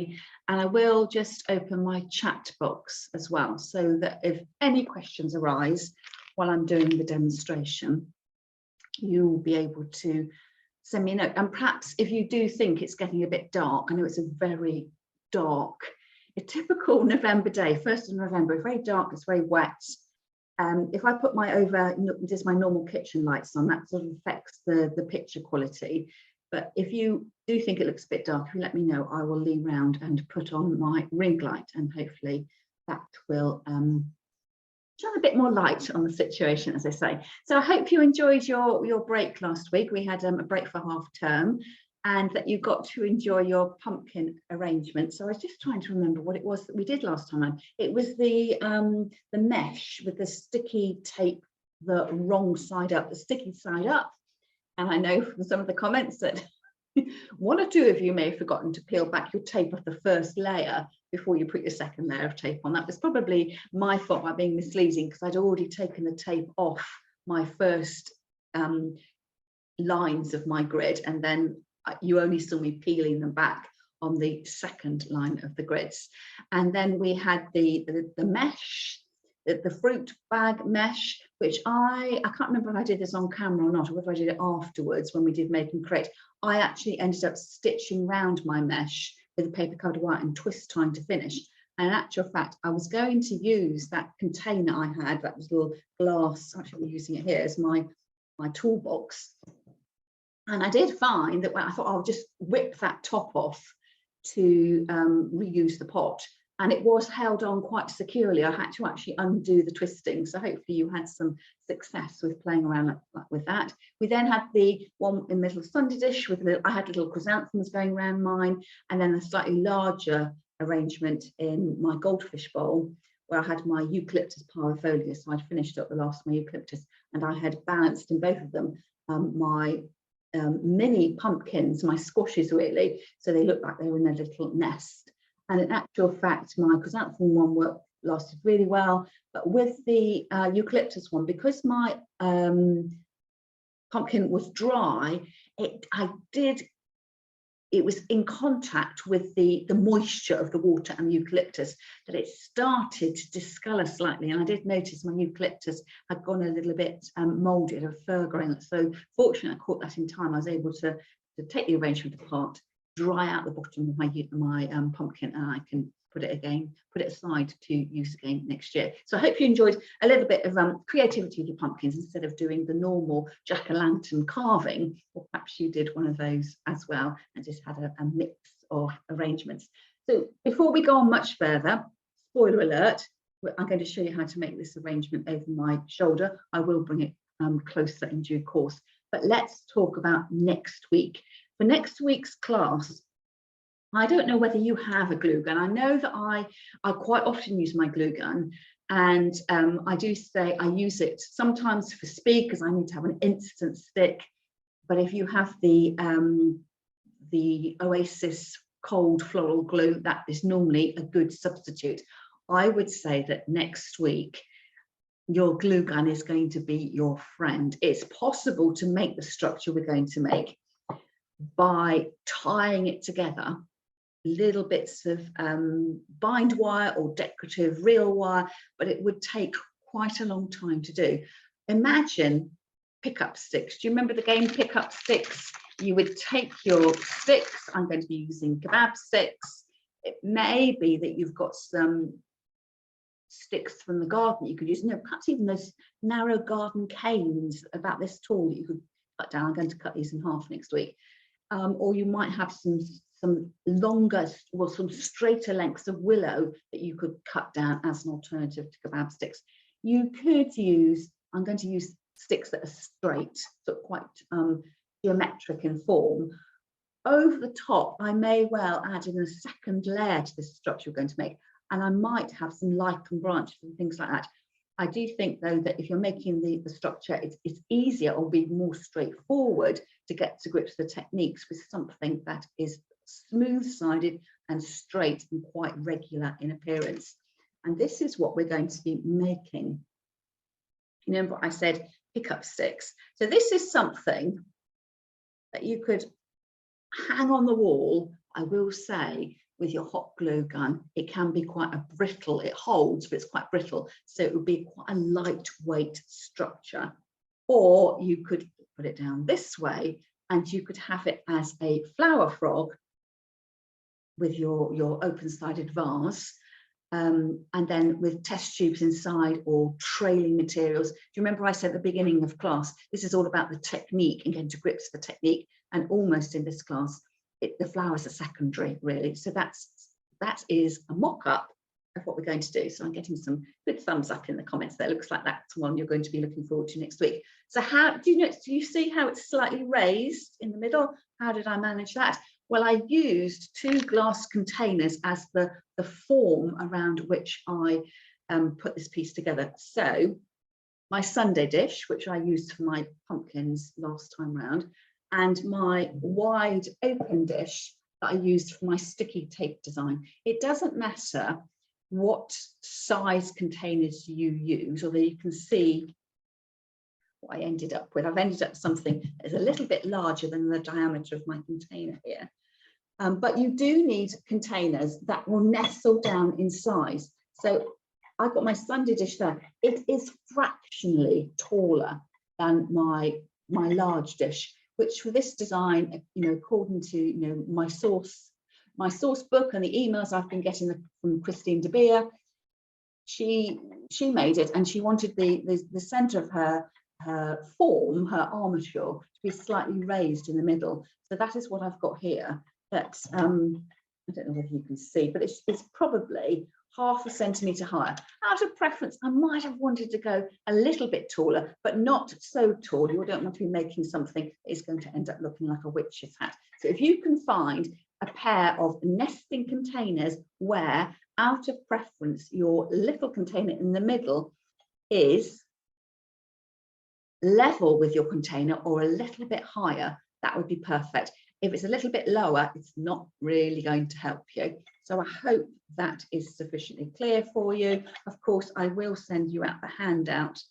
me, and I will just open my chat box as well, so that if any questions arise while I'm doing the demonstration, you'll be able to send me a note. And perhaps if you do think it's getting a bit dark, I know it's a very dark, a typical November day, 1st of November, it's very dark, it's very wet. If I put just my normal kitchen lights on, that sort of affects the picture quality. But if you do think it looks a bit dark, if you let me know, I will lean round and put on my ring light, and hopefully that will shine a bit more light on the situation, as I say. So I hope you enjoyed your break last week. We had a break for half term, and that you got to enjoy your pumpkin arrangement. So I was just trying to remember what it was that we did last time. It was the mesh with the sticky tape, the wrong side up, the sticky side up. And I know from some of the comments that one or two of you may have forgotten to peel back your tape off the first layer before you put your second layer of tape on. That was probably my fault by being misleading, because I'd already taken the tape off my first lines of my grid, and then you only saw me peeling them back on the second line of the grids. And then we had the mesh, the fruit bag mesh, which I can't remember if I did this on camera or not, or whether I did it afterwards when we did make and create. I actually ended up stitching round my mesh with a paper covered wire and twist tying to finish. And in actual fact, I was going to use that container I had, that was little glass, actually I'm using it here as my toolbox. And I did find that when I thought I'll just whip that top off to reuse the pot, and it was held on quite securely. I had to actually undo the twisting. So hopefully you had some success with playing around with that. We then had the one in the middle Sunday dish with I had little chrysanthemums going around mine, and then a slightly larger arrangement in my goldfish bowl, where I had my eucalyptus parvifolia. So I'd finished up the last of my eucalyptus, and I had balanced in both of them my mini pumpkins, my squashes really, so they looked like they were in a little nest. And in actual fact, my chrysanthemum one lasted really well, but with the eucalyptus one, because my pumpkin was dry, it was in contact with the moisture of the water and the eucalyptus, that it started to discolour slightly. And I did notice my eucalyptus had gone a little bit mouldy, a fur growing. So fortunately I caught that in time. I was able to take the arrangement apart, dry out the bottom of my pumpkin, and I can put it aside to use again next year. So I hope you enjoyed a little bit of creativity with your pumpkins instead of doing the normal jack-o'-lantern carving, or perhaps you did one of those as well and just had a mix of arrangements. So before we go on much further, spoiler alert, I'm going to show you how to make this arrangement over my shoulder. I will bring it closer in due course, but let's talk about next week. For next week's class, I don't know whether you have a glue gun. I know that I quite often use my glue gun, and I do say I use it sometimes for speed because I need to have an instant stick. But if you have the Oasis cold floral glue, that is normally a good substitute. I would say that next week your glue gun is going to be your friend. It's possible to make the structure we're going to make by tying it together, little bits of bind wire or decorative real wire, but it would take quite a long time to do. Imagine pick-up sticks. Do you remember the game pick-up sticks? You would take your sticks. I'm going to be using kebab sticks. It may be that you've got some sticks from the garden you could use, perhaps even those narrow garden canes about this tall that you could cut down. I'm going to cut these in half next week. Or you might have some longer, well, some straighter lengths of willow that you could cut down as an alternative to kebab sticks. You could use, I'm going to use sticks that are straight, so quite geometric in form. Over the top, I may well add in a second layer to this structure we're going to make, and I might have some lichen branches and things like that. I do think, though, that if you're making the structure, it's easier or be more straightforward to get to grips with the techniques with something that is smooth-sided and straight and quite regular in appearance. And this is what we're going to be making. Remember, I said pick-up sticks. So this is something that you could hang on the wall. I will say with your hot glue gun, it can be quite a brittle, it holds, but it's quite brittle. So it would be quite a lightweight structure. Or you could put it down this way and you could have it as a flower frog with your open-sided vase. And then with test tubes inside or trailing materials. Do you remember I said at the beginning of class, this is all about the technique and getting to grips with the technique, and almost in this class, the flowers are secondary really. So that is a mock-up of what we're going to do. So I'm getting some good thumbs up in the comments there. Looks like that's one you're going to be looking forward to next week. So how do you see how it's slightly raised in the middle? How did I manage that? Well, I used 2 glass containers as the form around which I put this piece together. So my Sunday dish, which I used for my pumpkins last time round, and my wide open dish that I used for my sticky tape design. It doesn't matter what size containers you use, although you can see what I ended up with. I've ended up with something that is a little bit larger than the diameter of my container here. But you do need containers that will nestle down in size. So I've got my Sunday dish there. It is fractionally taller than my large dish, which for this design, according to my source book and the emails I've been getting from Christine de Beer, she made it, and she wanted the center of her form, her armature, to be slightly raised in the middle. So that is what I've got here. That I don't know whether you can see, but it's probably ½ centimetre higher. Out of preference, I might have wanted to go a little bit taller, but not so tall. You don't want to be making something that is going to end up looking like a witch's hat. So if you can find a pair of nesting containers where, out of preference, your little container in the middle is level with your container or a little bit higher, that would be perfect. If it's a little bit lower, it's not really going to help you. So I hope that is sufficiently clear for you. Of course, I will send you out the handout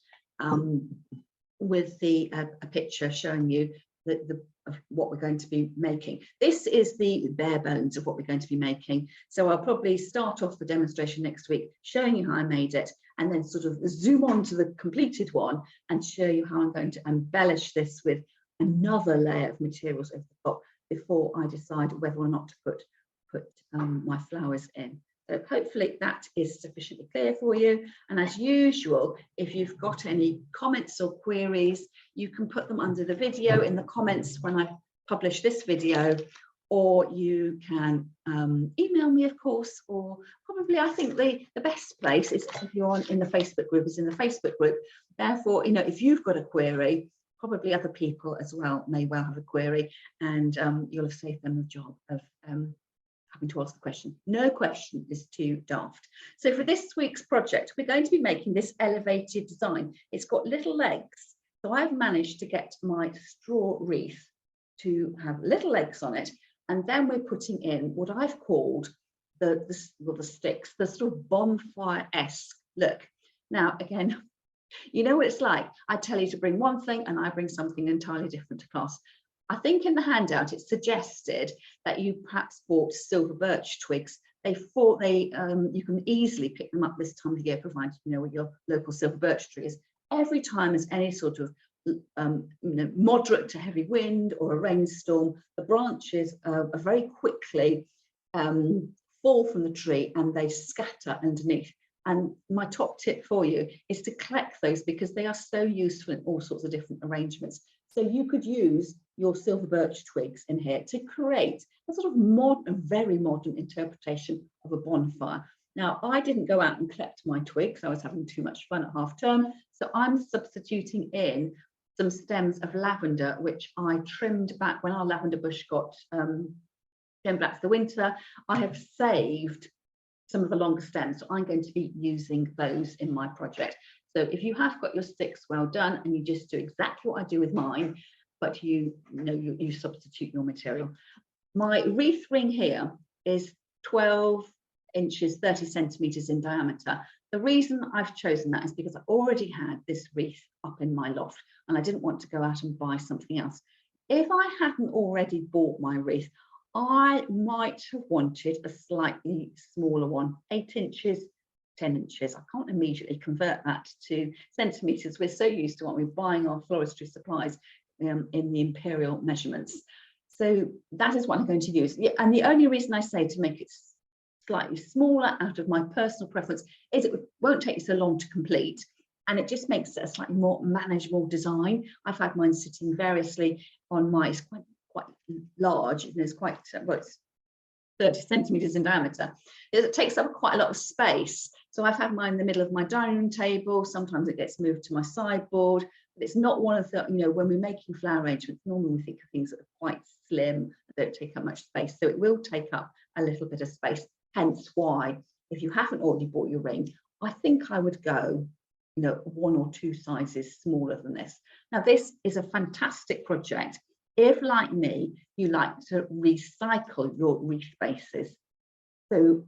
with a picture showing you of what we're going to be making. This is the bare bones of what we're going to be making. So I'll probably start off the demonstration next week showing you how I made it, and then sort of zoom on to the completed one and show you how I'm going to embellish this with another layer of materials over the top before I decide whether or not to put my flowers in. So hopefully that is sufficiently clear for you. And as usual, if you've got any comments or queries, you can put them under the video in the comments when I publish this video, or you can email me, of course, or probably I think the best place is if you're in the Facebook group, is in the Facebook group. Therefore, if you've got a query, probably other people as well may well have a query, and you'll have saved them the job of having to ask the question. No question is too daft. So for this week's project, we're going to be making this elevated design. It's got little legs. So I've managed to get my straw wreath to have little legs on it. And then we're putting in what I've called the sticks, the sort of bonfire-esque look. Now, again, you know what it's like. I tell you to bring one thing and I bring something entirely different to class. I think in the handout it suggested that you perhaps bought silver birch twigs. You can easily pick them up this time of year, provided you know where your local silver birch tree is. Every time there's any sort of moderate to heavy wind or a rainstorm, the branches are very quickly fall from the tree and they scatter underneath. And my top tip for you is to collect those, because they are so useful in all sorts of different arrangements. So you could use your silver birch twigs in here to create a sort of very modern interpretation of a bonfire. Now, I didn't go out and collect my twigs. I was having too much fun at half term. So I'm substituting in some stems of lavender, which I trimmed back when our lavender bush got trimmed back for the winter. I have saved some of the longer stems, so I'm going to be using those in my project. So if you have got your sticks well done and you just do exactly what I do with mine, but you substitute your material. My wreath ring here is 12 inches, 30 centimeters in diameter. The reason I've chosen that is because I already had this wreath up in my loft and I didn't want to go out and buy something else. If I hadn't already bought my wreath, I might have wanted a slightly smaller one, 8 inches, 10 inches. I can't immediately convert that to centimetres. We're so used to what we're buying our floristry supplies in the imperial measurements. So that is what I'm going to use. And the only reason I say to make it slightly smaller out of my personal preference is it won't take you so long to complete. And it just makes it a slightly more manageable design. I've had mine sitting variously on my, it's quite large, it's quite, well, it's 30 centimetres in diameter. It takes up quite a lot of space. So I've had mine in the middle of my dining room table. Sometimes it gets moved to my sideboard. But it's not one of the, when we're making flower arrangements, normally we think of things that are quite slim, that don't take up much space. So it will take up a little bit of space. Hence why, if you haven't already bought your ring, I think I would go, 1 or 2 sizes smaller than this. Now, this is a fantastic project. If, like me, you like to recycle your wreath bases. So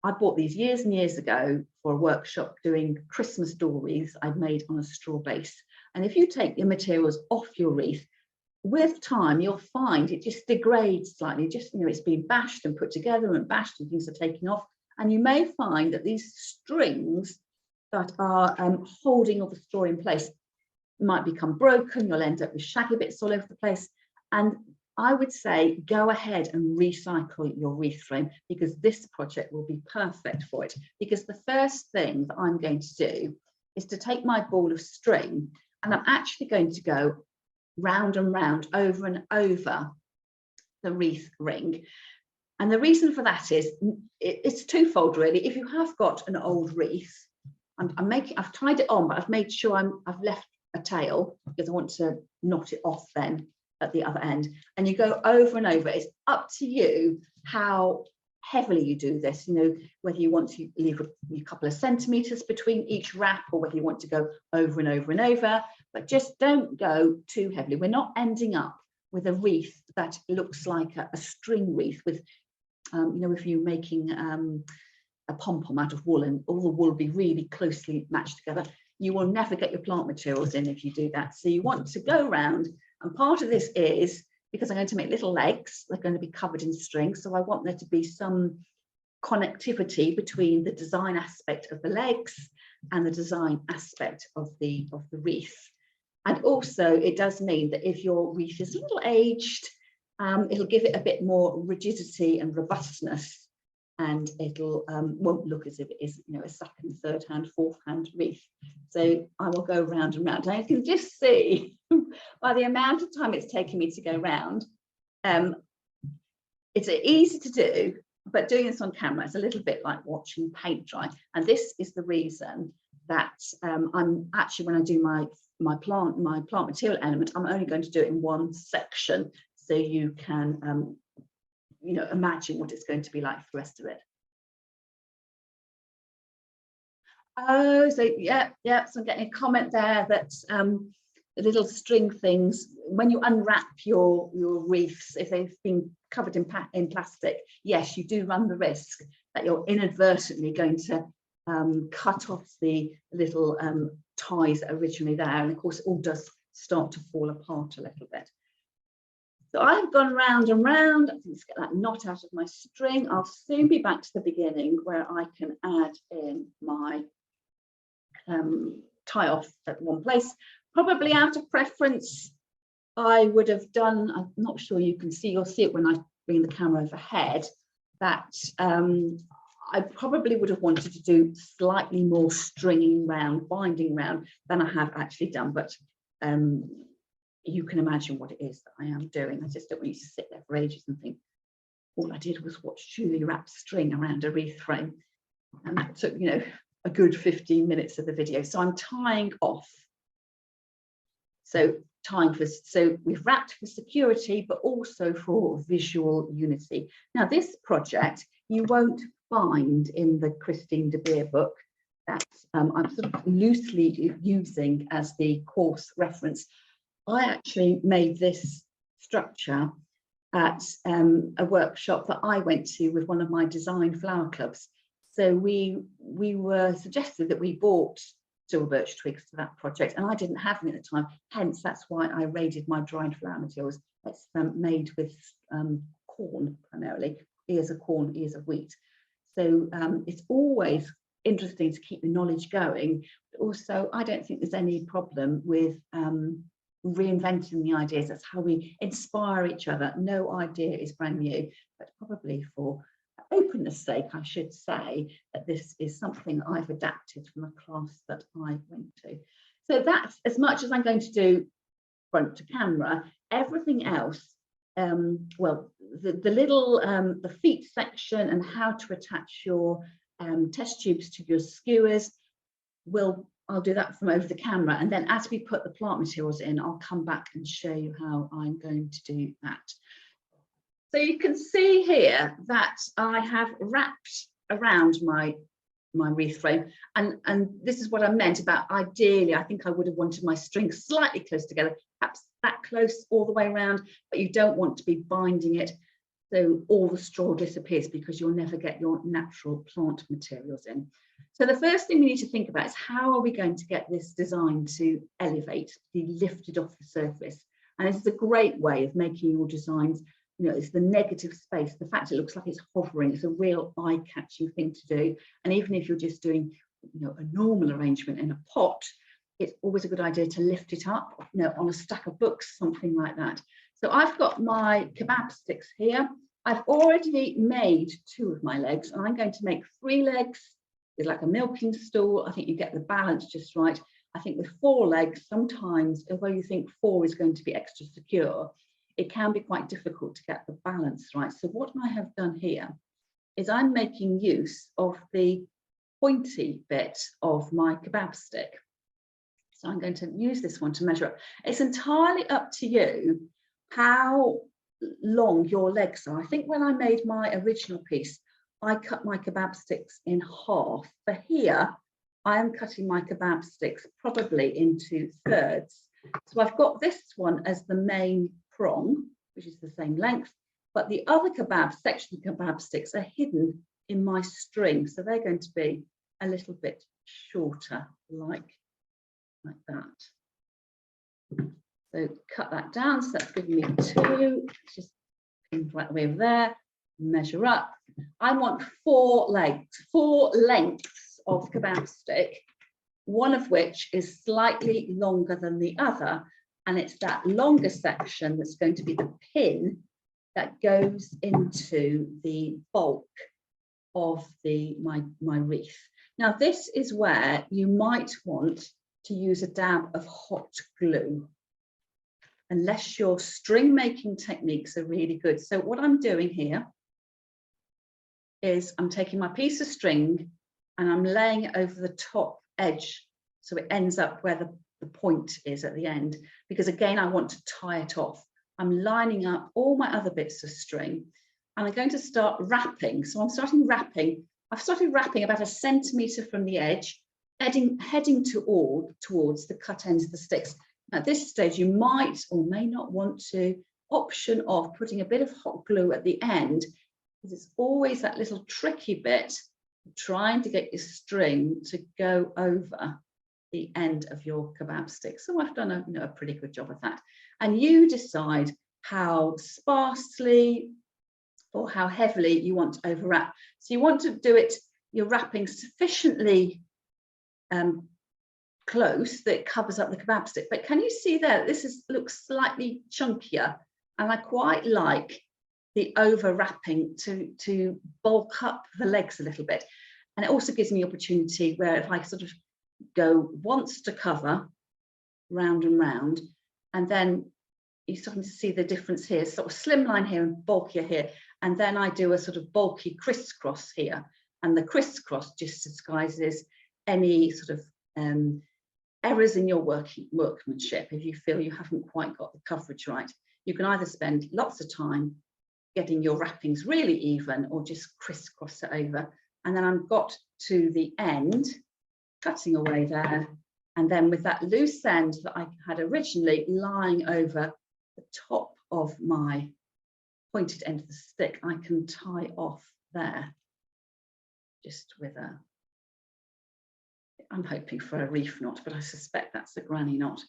I bought these years and years ago for a workshop doing Christmas door wreaths I'd made on a straw base. And if you take the materials off your wreath, with time, you'll find it just degrades slightly. Just, it's been bashed and put together and bashed and things are taking off. And you may find that these strings that are holding all the straw in place might become broken. You'll end up with shaggy bits all over the place. And I would say go ahead and recycle your wreath frame, because this project will be perfect for it. Because the first thing that I'm going to do is to take my ball of string, and I'm actually going to go round and round, over and over the wreath ring. And the reason for that is it's twofold, really. If you have got an old wreath, I've tied it on, but I've made sure I've left a tail, because I want to knot it off then at the other end. And you go over and over. It's up to you how heavily you do this, whether you want to leave a couple of centimetres between each wrap, or whether you want to go over and over and over, but just don't go too heavily. We're not ending up with a wreath that looks like a string wreath with, if you're making a pom-pom out of wool and all the wool will be really closely matched together, you will never get your plant materials in if you do that. So you want to go round, and part of this is because I'm going to make little legs, they're going to be covered in string. So I want there to be some connectivity between the design aspect of the legs and the design aspect of the wreath. And also it does mean that if your wreath is a little aged, it'll give it a bit more rigidity and robustness, and it'll won't look as if it is, a second, third hand, fourth hand wreath. So I will go round and round. And I can just see by the amount of time it's taking me to go round, it's easy to do, but doing this on camera, it's a little bit like watching paint dry. And this is the reason that I'm actually, when I do my plant material element, I'm only going to do it in one section, so you can imagine what it's going to be like for the rest of it. Oh, so yeah, so I'm getting a comment there that the little string things, when you unwrap your wreaths, if they've been covered in plastic, yes, you do run the risk that you're inadvertently going to cut off the little ties that are originally there, and of course it all does start to fall apart a little bit. So I've gone round and round. I think let's get that knot out of my string. I'll soon be back to the beginning where I can add in my tie off at one place. Probably out of preference, I would have done, I'm not sure you can see, you'll see it when I bring the camera overhead, that I probably would have wanted to do slightly more stringing round, binding round than I have actually done, but you can imagine what it is that I am doing. I just don't want you to sit there for ages and think, all I did was watch Julie wrap string around a wreath frame. And that took, a good 15 minutes of the video. So I'm tying off. So we've wrapped for security, but also for visual unity. Now this project, you won't find in the Christine de Beer book that I'm sort of loosely using as the course reference. I actually made this structure at a workshop that I went to with one of my design flower clubs. So we were suggested that we bought silver birch twigs for that project, and I didn't have them at the time. Hence, that's why I raided my dried flower materials. It's made with corn primarily, ears of corn, ears of wheat. So it's always interesting to keep the knowledge going. But also, I don't think there's any problem with reinventing the ideas. That's how we inspire each other. No idea is brand new, but probably for openness sake, I should say that this is something I've adapted from a class that I went to. So that's as much as I'm going to do front to camera. Everything else, well, the little the feet section and how to attach your test tubes to your skewers, I'll do that from over the camera, and then as we put the plant materials in, I'll come back and show you how I'm going to do that. So you can see here that I have wrapped around my wreath frame, and this is what I meant about ideally, I think I would have wanted my strings slightly close together, perhaps that close all the way around, but you don't want to be binding it so all the straw disappears, because you'll never get your natural plant materials in. So the first thing we need to think about is how are we going to get this design to elevate, be lifted off the surface. And this is a great way of making your designs, you know, it's the negative space. The fact it looks like it's hovering, it's a real eye-catching thing to do. And even if you're just doing, you know, a normal arrangement in a pot, it's always a good idea to lift it up, you know, on a stack of books, something like that. So I've got my kebab sticks here. I've already made 2 of my legs, and I'm going to make 3 legs with like a milking stool. I think you get the balance just right. I think with 4 legs, sometimes, although you think 4 is going to be extra secure, it can be quite difficult to get the balance right. So what I have done here is I'm making use of the pointy bit of my kebab stick. So I'm going to use this one to measure up. It's entirely up to you how long your legs are. I think when I made my original piece, I cut my kebab sticks in half. For here, I am cutting my kebab sticks probably into thirds. So I've got this one as the main prong, which is the same length, but the other section of kebab sticks are hidden in my string. So they're going to be a little bit shorter, like that. So cut that down. So that's giving me 2. Just right away over there. Measure up. I want 4 lengths of kebab stick, one of which is slightly longer than the other, and it's that longer section that's going to be the pin that goes into the bulk of my wreath. Now this is where you might want to use a dab of hot glue, unless your string making techniques are really good. So what I'm doing here is I'm taking my piece of string and I'm laying it over the top edge, so it ends up where the point is at the end, because again, I want to tie it off. I'm lining up all my other bits of string, and I'm going to start wrapping. So I'm starting wrapping. I've started wrapping about 1 centimetre from the edge, heading towards the cut ends of the sticks. At this stage, you might or may not want to option of putting a bit of hot glue at the end, because it's always that little tricky bit of trying to get your string to go over the end of your kebab stick. So I've done a pretty good job of that. And you decide how sparsely or how heavily you want to overwrap. So you want to do it, you're wrapping sufficiently close that it covers up the kebab stick. But can you see there, this looks slightly chunkier, and I quite like the overwrapping to bulk up the legs a little bit. And it also gives me opportunity where if I sort of go once to cover, round and round, and then you're starting to see the difference here, sort of slimline here and bulkier here, and then I do a sort of bulky crisscross here, and the crisscross just disguises any sort of errors in your workmanship. If you feel you haven't quite got the coverage right, you can either spend lots of time getting your wrappings really even, or just crisscross it over. And then I've got to the end, cutting away there, and then with that loose end that I had originally lying over the top of my pointed end of the stick, I can tie off there just with I'm hoping for a reef knot, but I suspect that's a granny knot.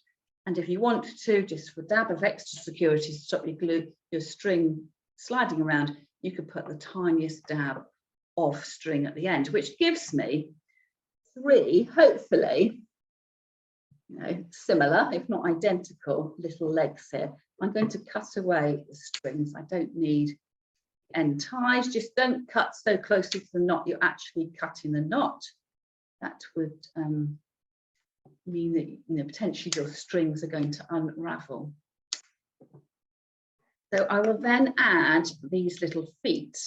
And if you want to, just for a dab of extra security, stop your string sliding around, you could put the tiniest dab of string at the end, which gives me 3, hopefully, you know, similar, if not identical, little legs here. I'm going to cut away the strings. I don't need end ties. Just don't cut so closely to the knot you're actually cutting the knot. That would mean that, you know, potentially your strings are going to unravel. So I will then add these little feet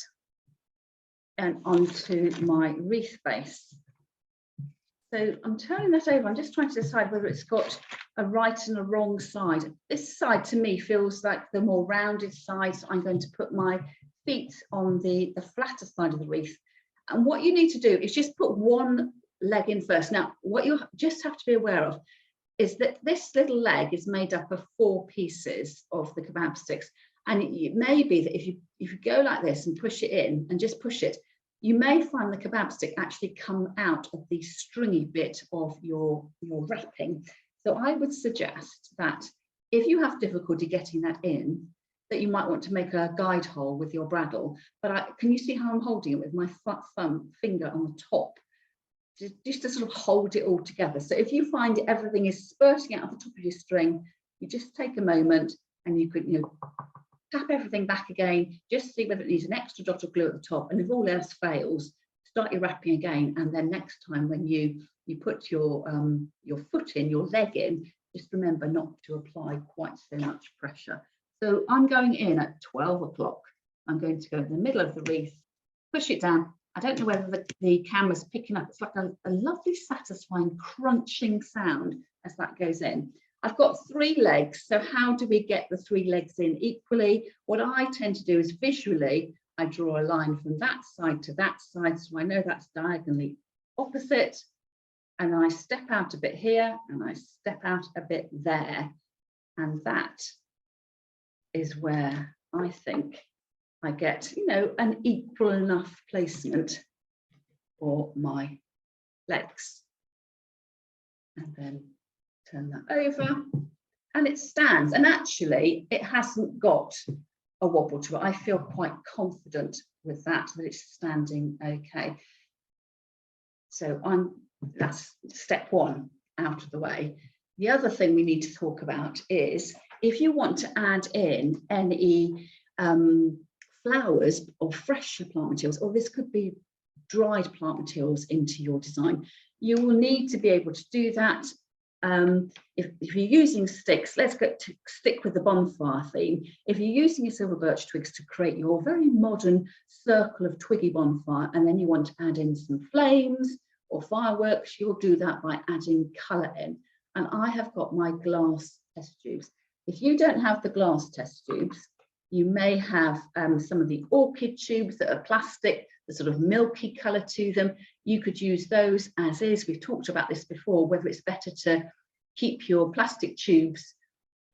and onto my wreath base. So I'm turning that over. I'm just trying to decide whether it's got a right and a wrong side. This side to me feels like the more rounded side. So I'm going to put my feet on the flatter side of the wreath. And what you need to do is just put one leg in first. Now, what you just have to be aware of is that this little leg is made up of 4 pieces of the kebab sticks. And it may be that if you go like this and push it in and just push it, you may find the kebab stick actually come out of the stringy bit of your wrapping. So I would suggest that if you have difficulty getting that in, that you might want to make a guide hole with your bradawl. But can you see how I'm holding it with my thumb finger on the top? Just to sort of hold it all together. So if you find everything is spurting out of the top of your string, you just take a moment and you could, you know, tap everything back again, just see whether it needs an extra dot of glue at the top, and if all else fails, start your wrapping again. And then next time when you put your foot in, your leg in, just remember not to apply quite so much pressure. So I'm going in at 12 o'clock. I'm going to go in the middle of the wreath, push it down. I don't know whether the camera's picking up. It's like a lovely satisfying crunching sound as that goes in. I've got 3 legs, so how do we get the 3 legs in equally? What I tend to do is visually, I draw a line from that side to that side, so I know that's diagonally opposite, and I step out a bit here, and I step out a bit there, and that is where I think I get, you know, an equal enough placement for my legs. And then turn that over and it stands, and actually it hasn't got a wobble to it. I feel quite confident with that it's standing okay. So that's step 1 out of the way. The other thing we need to talk about is if you want to add in any flowers or fresh plant materials, or this could be dried plant materials into your design, you will need to be able to do that. If you're using sticks, let's stick with the bonfire theme. If you're using your silver birch twigs to create your very modern circle of twiggy bonfire, and then you want to add in some flames or fireworks, you'll do that by adding colour in. And I have got my glass test tubes. If you don't have the glass test tubes, you may have some of the orchid tubes that are plastic, the sort of milky colour to them. You could use those as is. We've talked about this before, whether it's better to keep your plastic tubes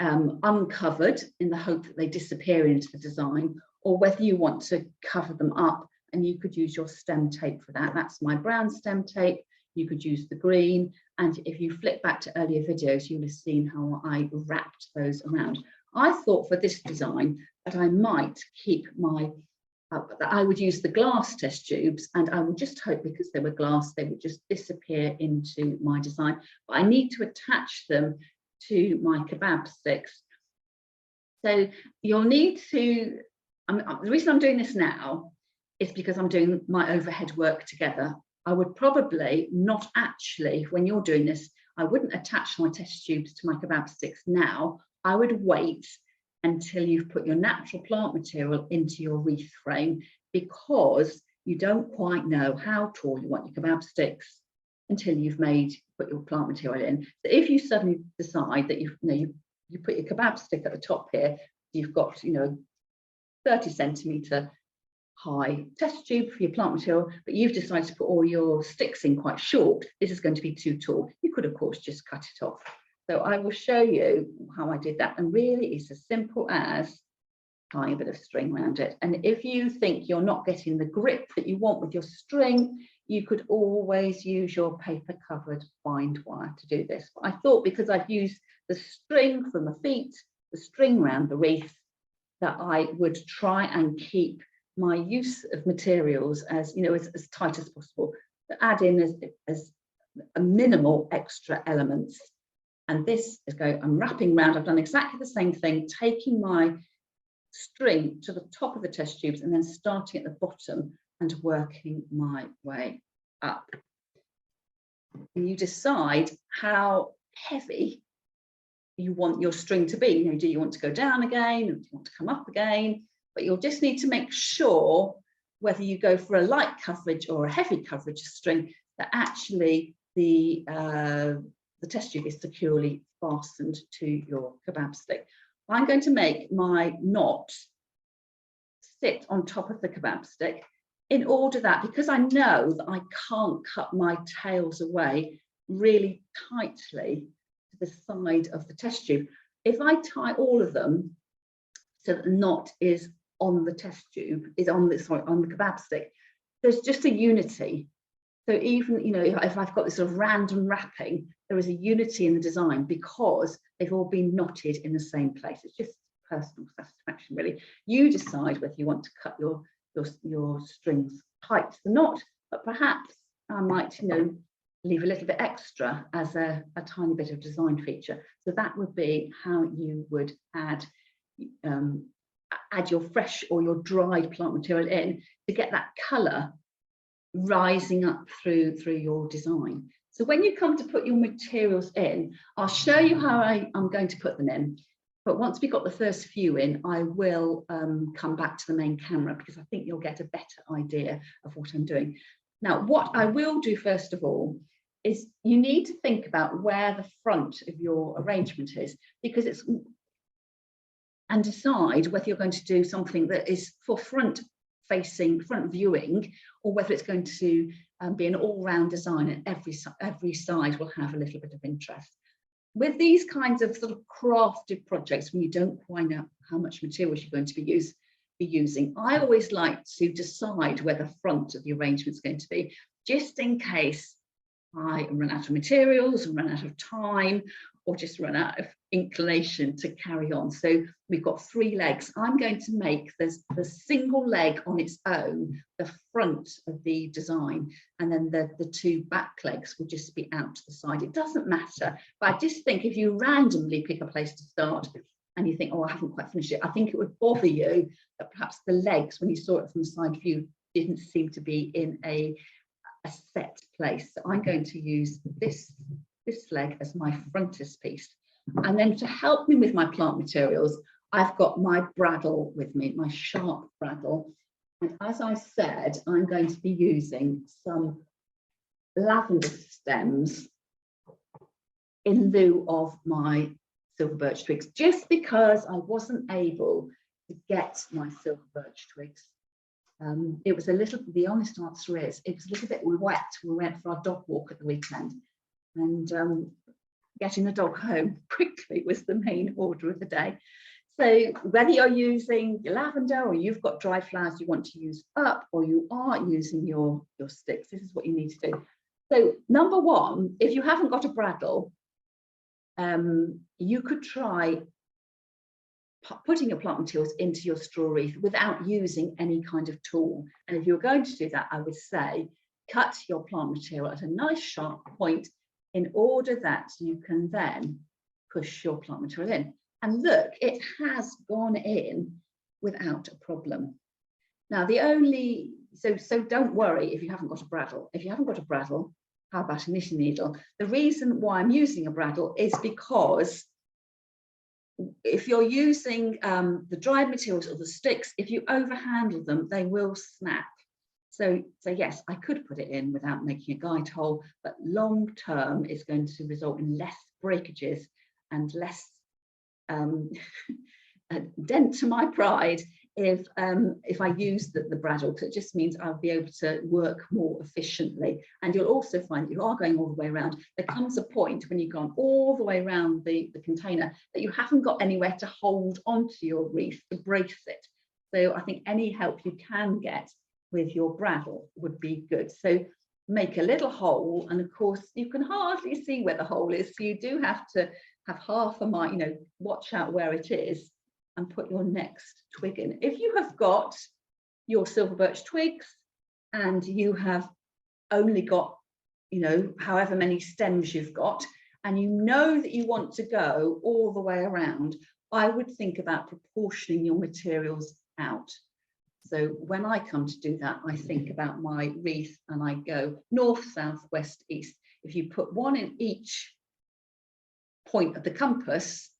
uncovered in the hope that they disappear into the design, or whether you want to cover them up, and you could use your stem tape for that. That's my brown stem tape. You could use the green, and if you flick back to earlier videos, you'll have seen how I wrapped those around. I thought for this design that I might keep my that I would use the glass test tubes, and I would just hope, because they were glass, they would just disappear into my design. But I need to attach them to my kebab sticks. So you'll need to, the reason I'm doing this now is because I'm doing my overhead work together. I would probably not actually, when you're doing this, I wouldn't attach my test tubes to my kebab sticks now. I would wait until you've put your natural plant material into your wreath frame, because you don't quite know how tall you want your kebab sticks until you've put your plant material in. So if you suddenly decide that you put your kebab stick at the top here, you've got 30 centimetre high test tube for your plant material, but you've decided to put all your sticks in quite short, this is going to be too tall. You could of course just cut it off. So I will show you how I did that, and really it's as simple as tying a bit of string around it. And if you think you're not getting the grip that you want with your string, you could always use your paper covered bind wire to do this. But I thought, because I've used the string from the feet, the string around the wreath, that I would try and keep my use of materials as, you know, as tight as possible, to add in as a minimal extra elements. And this is I'm wrapping around. I've done exactly the same thing, taking my string to the top of the test tubes and then starting at the bottom and working my way up. And you decide how heavy you want your string to be. You know, do you want to go down again, or do you want to come up again? But you'll just need to make sure whether you go for a light coverage or a heavy coverage string, that actually the test tube is securely fastened to your kebab stick. I'm going to make my knot sit on top of the kebab stick in order that, because I know that I can't cut my tails away really tightly to the side of the test tube. If I tie all of them so that the knot is on the test tube, is on the kebab stick, there's just a unity. So even, you know, if I've got this sort of random wrapping, there is a unity in the design because they've all been knotted in the same place. It's just personal satisfaction, really. You decide whether you want to cut your strings tight to the knot, but perhaps I might, you know, leave a little bit extra as a tiny bit of design feature. So that would be how you would add your fresh or your dried plant material in to get that colour rising up through your design. So when you come to put your materials in, I'll show you how I'm going to put them in. But once we've got the first few in, I will come back to the main camera because I think you'll get a better idea of what I'm doing. Now, what I will do first of all is you need to think about where the front of your arrangement is, because and decide whether you're going to do something that is for front viewing, or whether it's going to be an all-round design and every side will have a little bit of interest. With these kinds of sort of crafted projects, when you don't quite know how much materials you're going to be using, I always like to decide where the front of the arrangement is going to be, just in case I run out of materials, run out of time, or just run out of inclination to carry on. So we've got 3 legs. I'm going to make the single leg on its own the front of the design, and then the 2 back legs will just be out to the side. It doesn't matter, but I just think if you randomly pick a place to start and you think, oh, I haven't quite finished it, I think it would bother you that perhaps the legs, when you saw it from the side view, didn't seem to be in a set place. So I'm going to use this leg as my frontispiece. And then to help me with my plant materials, I've got my bradawl with me, my sharp bradawl. And as I said, I'm going to be using some lavender stems in lieu of my silver birch twigs, just because I wasn't able to get my silver birch twigs. It was the honest answer is, it was a little bit wet. We went for our dog walk at the weekend, and getting the dog home quickly was the main order of the day. So whether you're using your lavender or you've got dry flowers you want to use up, or you are using your sticks, this is what you need to do. So number one, if you haven't got a bradawl, you could try putting your plant materials into your straw wreath without using any kind of tool. And if you're going to do that, I would say cut your plant material at a nice sharp point in order that you can then push your plant material in. And look, it has gone in without a problem. Now, so don't worry if you haven't got a bradawl. If you haven't got a bradawl, how about a knitting needle? The reason why I'm using a bradawl is because if you're using the dried materials or the sticks, if you overhandle them, they will snap. So yes, I could put it in without making a guide hole, but long term it's going to result in less breakages and less dent to my pride if I use the bradawl, because it just means I'll be able to work more efficiently. And you'll also find you are going all the way around. There comes a point when you've gone all the way around the container that you haven't got anywhere to hold onto your wreath to brace it. So I think any help you can get with your bradawl would be good. So make a little hole, and of course you can hardly see where the hole is, so you do have to have half a mind, watch out where it is. and put your next twig in. If you have got your silver birch twigs and you have only got, you know, however many stems you've got, and you know that you want to go all the way around, I would think about proportioning your materials out. So when I come to do that, I think about my wreath and I go north, south, west, east. If you put one in each point of the compass,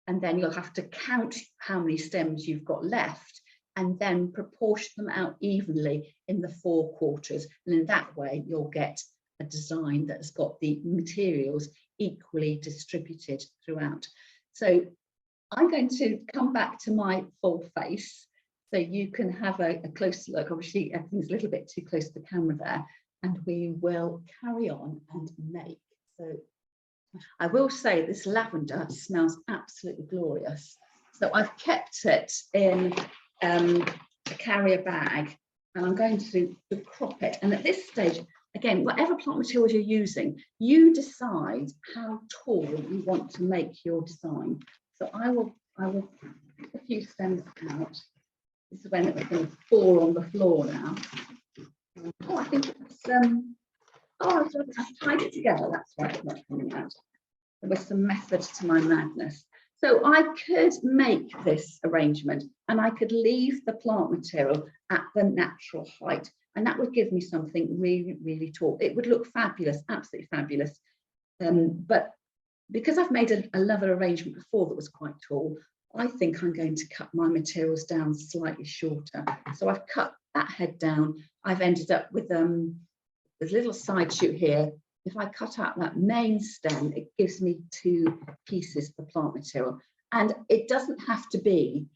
and then you'll have to count how many stems you've got left and then proportion them out evenly in the 4 quarters. And in that way, you'll get a design that's got the materials equally distributed throughout. So I'm going to come back to my full face so you can have a closer look. Obviously, everything's a little bit too close to the camera there, and we will carry on and make. So I will say this lavender smells absolutely glorious. So I've kept it in a carrier bag, and I'm going to crop it. And at this stage, again, whatever plant materials you're using, you decide how tall you want to make your design. So I will pick a few stems out. This is when it's going to fall on the floor now. Oh, I think it's oh, I've tied it together. That's why it's not coming out. There was some method to my madness. So I could make this arrangement and I could leave the plant material at the natural height, and that would give me something really, really tall. It would look fabulous, absolutely fabulous. But because I've made another arrangement before that was quite tall, I think I'm going to cut my materials down slightly shorter. So I've cut that head down. I've ended up with this little side shoot here. If I cut out that main stem, it gives me 2 pieces of plant material. And it doesn't have to be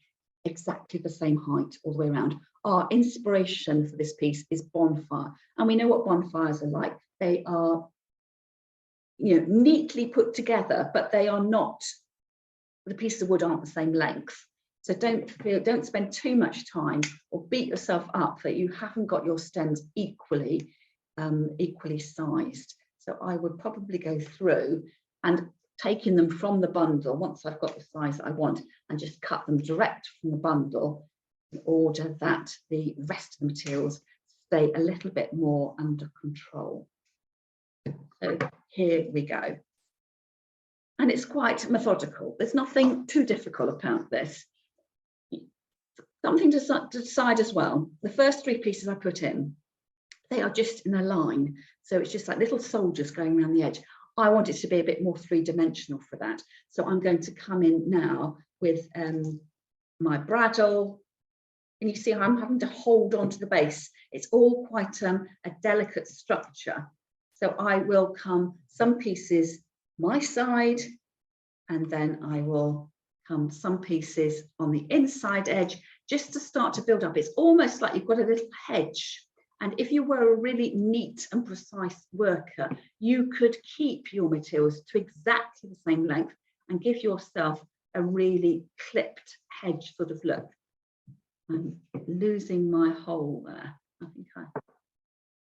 exactly the same height all the way around. Our inspiration for this piece is bonfire. And we know what bonfires are like. They are, you know, neatly put together, but they are not, the pieces of wood aren't the same length. So don't spend too much time or beat yourself up that you haven't got your stems equally sized. So I would probably go through and taking them from the bundle once I've got the size that I want, and just cut them direct from the bundle in order that the rest of the materials stay a little bit more under control. So here we go. And it's quite methodical. There's nothing too difficult about this. Something to decide as well. The first 3 pieces I put in, they are just in a line. So it's just like little soldiers going around the edge. I want it to be a bit more 3-dimensional for that. So I'm going to come in now with my bradawl. And you see how I'm having to hold on to the base. It's all quite a delicate structure. So I will come some pieces my side, and then I will come some pieces on the inside edge just to start to build up. It's almost like you've got a little hedge. And if you were a really neat and precise worker, you could keep your materials to exactly the same length and give yourself a really clipped hedge sort of look. I'm losing my hole there. I think I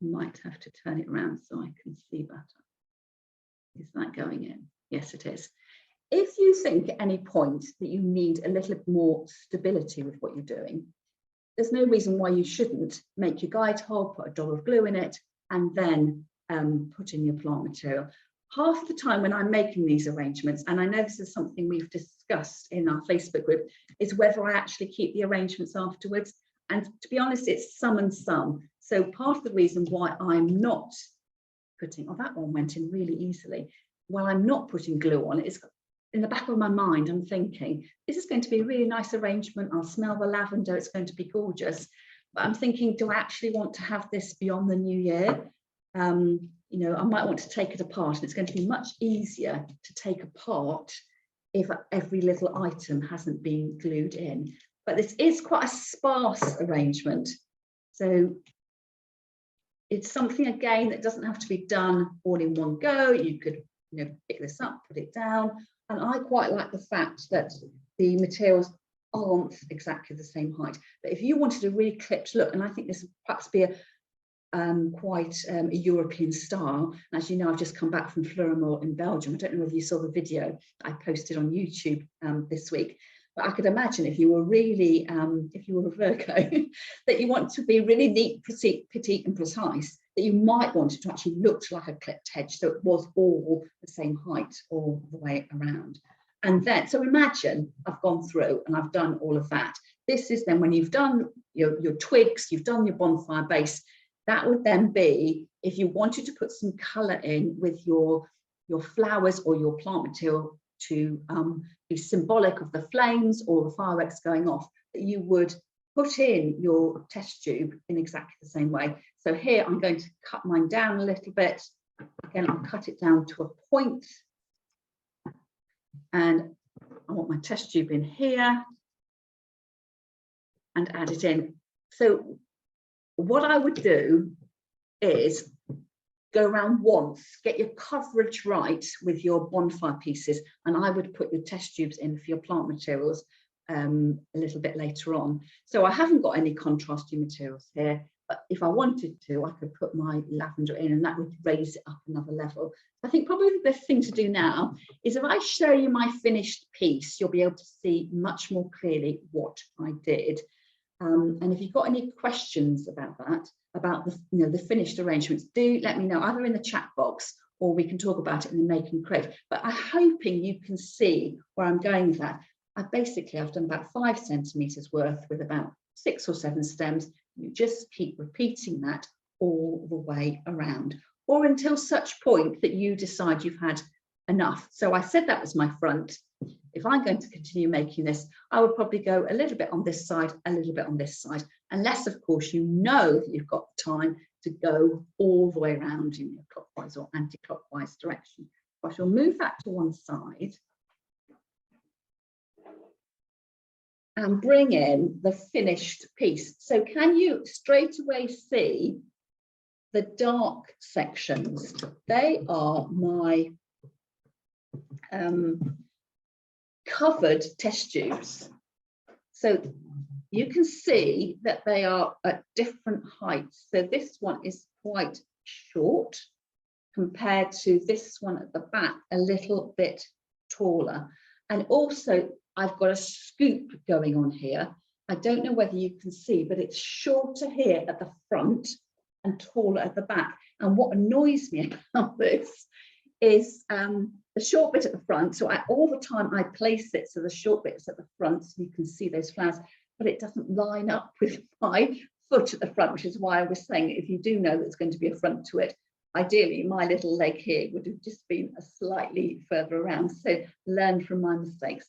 might have to turn it around so I can see better. Is that going in? Yes, it is. If you think at any point that you need a little more stability with what you're doing, there's no reason why you shouldn't make your guide hole, put a dot of glue in it, and then put in your plant material. Half the time when I'm making these arrangements, and I know this is something we've discussed in our Facebook group, is whether I actually keep the arrangements afterwards. And to be honest, it's some and some. So part of the reason why I'm not putting, oh, that one went in really easily. While I'm not putting glue on, it's in the back of my mind, I'm thinking, this is going to be a really nice arrangement. I'll smell the lavender, it's going to be gorgeous. But I'm thinking, do I actually want to have this beyond the new year? You know, I might want to take it apart, and it's going to be much easier to take apart if every little item hasn't been glued in. But this is quite a sparse arrangement. So it's something, again, that doesn't have to be done all in one go. You could, you know, pick this up, put it down. And I quite like the fact that the materials aren't exactly the same height. But if you wanted a really clipped look, and I think this would perhaps be quite a European style. As you know, I've just come back from Florist in Belgium. I don't know whether you saw the video I posted on YouTube this week. But I could imagine if you were really, if you were a Virgo, that you want to be really neat, petite and precise, that you might want it to actually look like a clipped hedge, so it was all the same height all the way around. And then, so imagine I've gone through and I've done all of that. This is then when you've done your twigs, you've done your bonfire base, that would then be, if you wanted to put some colour in with your flowers or your plant material to be symbolic of the flames or the fireworks going off, that you would put in your test tube in exactly the same way. So here I'm going to cut mine down a little bit. Again, I'll cut it down to a point. And I want my test tube in here and add it in. So what I would do is go around once, get your coverage right with your bonfire pieces, and I would put your test tubes in for your plant materials a little bit later on. So I haven't got any contrasting materials here, but if I wanted to, I could put my lavender in and that would raise it up another level. I think probably the best thing to do now is if I show you my finished piece, you'll be able to see much more clearly what I did. And if you've got any questions about that, about the finished arrangements, do let me know either in the chat box or we can talk about it in the Make and Create. But I'm hoping you can see where I'm going with that. I've done about 5 centimetres worth with about 6 or 7 stems. You just keep repeating that all the way around, or until such point that you decide you've had enough. So I said that was my front. If I'm going to continue making this, I would probably go a little bit on this side, a little bit on this side, unless of course you know that you've got time to go all the way around in your clockwise or anti-clockwise direction. I shall move that to one side and bring in the finished piece. So can you straight away see the dark sections? They are my covered test tubes. So you can see that they are at different heights. So this one is quite short compared to this one at the back, a little bit taller. And also I've got a scoop going on here. I don't know whether you can see, but it's shorter here at the front and taller at the back. And what annoys me about this is the short bit at the front. So all the time I place it so the short bit is at the front, so you can see those flowers, but it doesn't line up with my foot at the front, which is why I was saying if you do know there's going to be a front to it, ideally my little leg here would have just been a slightly further around. So learn from my mistakes.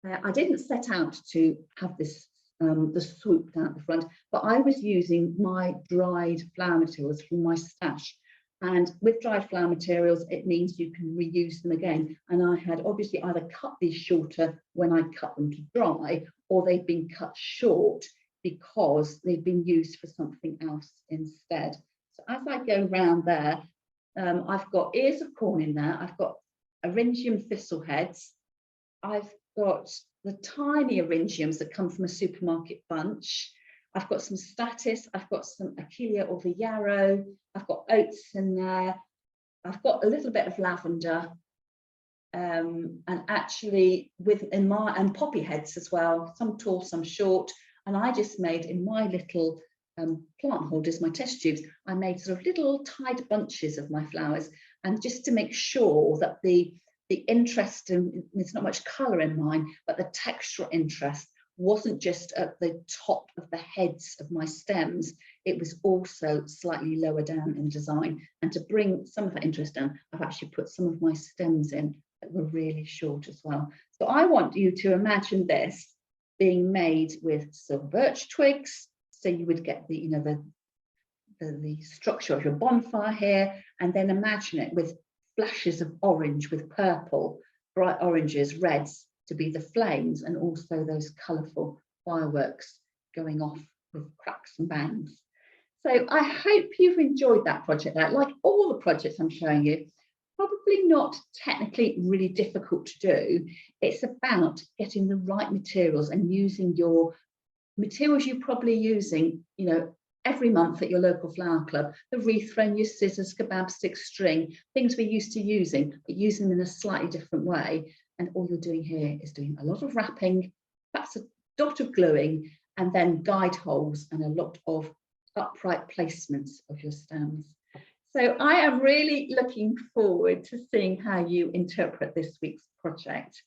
I didn't set out to have this the swoop down at the front, but I was using my dried flower materials from my stash. And with dried flower materials, it means you can reuse them again. And I had obviously either cut these shorter when I cut them to dry, or they've been cut short because they've been used for something else instead. So as I go round there, I've got ears of corn in there. I've got eryngium thistle heads. I've got the tiny eryngiums that come from a supermarket bunch. I've got some statice, I've got some achillea or the yarrow, I've got oats in there, I've got a little bit of lavender, and actually and poppy heads as well, some tall, some short. And I just made in my little plant holders, my test tubes, I made sort of little tied bunches of my flowers, and just to make sure that the interest in, there's not much colour in mine, but the textural interest wasn't just at the top of the heads of my stems, it was also slightly lower down in design. And to bring some of that interest down, I've actually put some of my stems in that were really short as well. So I want you to imagine this being made with silver birch twigs. So you would get the, the structure of your bonfire here, and then imagine it with flashes of orange with purple, bright oranges, reds, to be the flames, and also those colourful fireworks going off with cracks and bangs. So I hope you've enjoyed that project. Like all the projects I'm showing you, probably not technically really difficult to do. It's about getting the right materials and using your materials you're probably using, every month at your local flower club, the wreath frame, your scissors, kebab stick, string, things we're used to using, but using them in a slightly different way. And all you're doing here is doing a lot of wrapping perhaps a dot of gluing, and then guide holes and a lot of upright placements of your stems. So I am really looking forward to seeing how you interpret this week's project.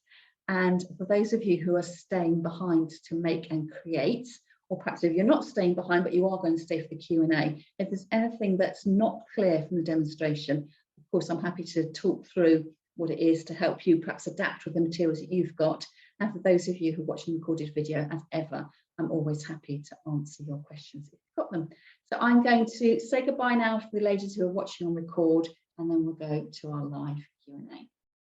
And for those of you who are staying behind to make and create, or perhaps if you're not staying behind, but you are going to stay for the Q&A, if there's anything that's not clear from the demonstration, of course, I'm happy to talk through what it is to help you perhaps adapt with the materials that you've got. And for those of you who are watching the recorded video, as ever, I'm always happy to answer your questions if you've got them. So I'm going to say goodbye now for the ladies who are watching on record, and then we'll go to our live Q&A.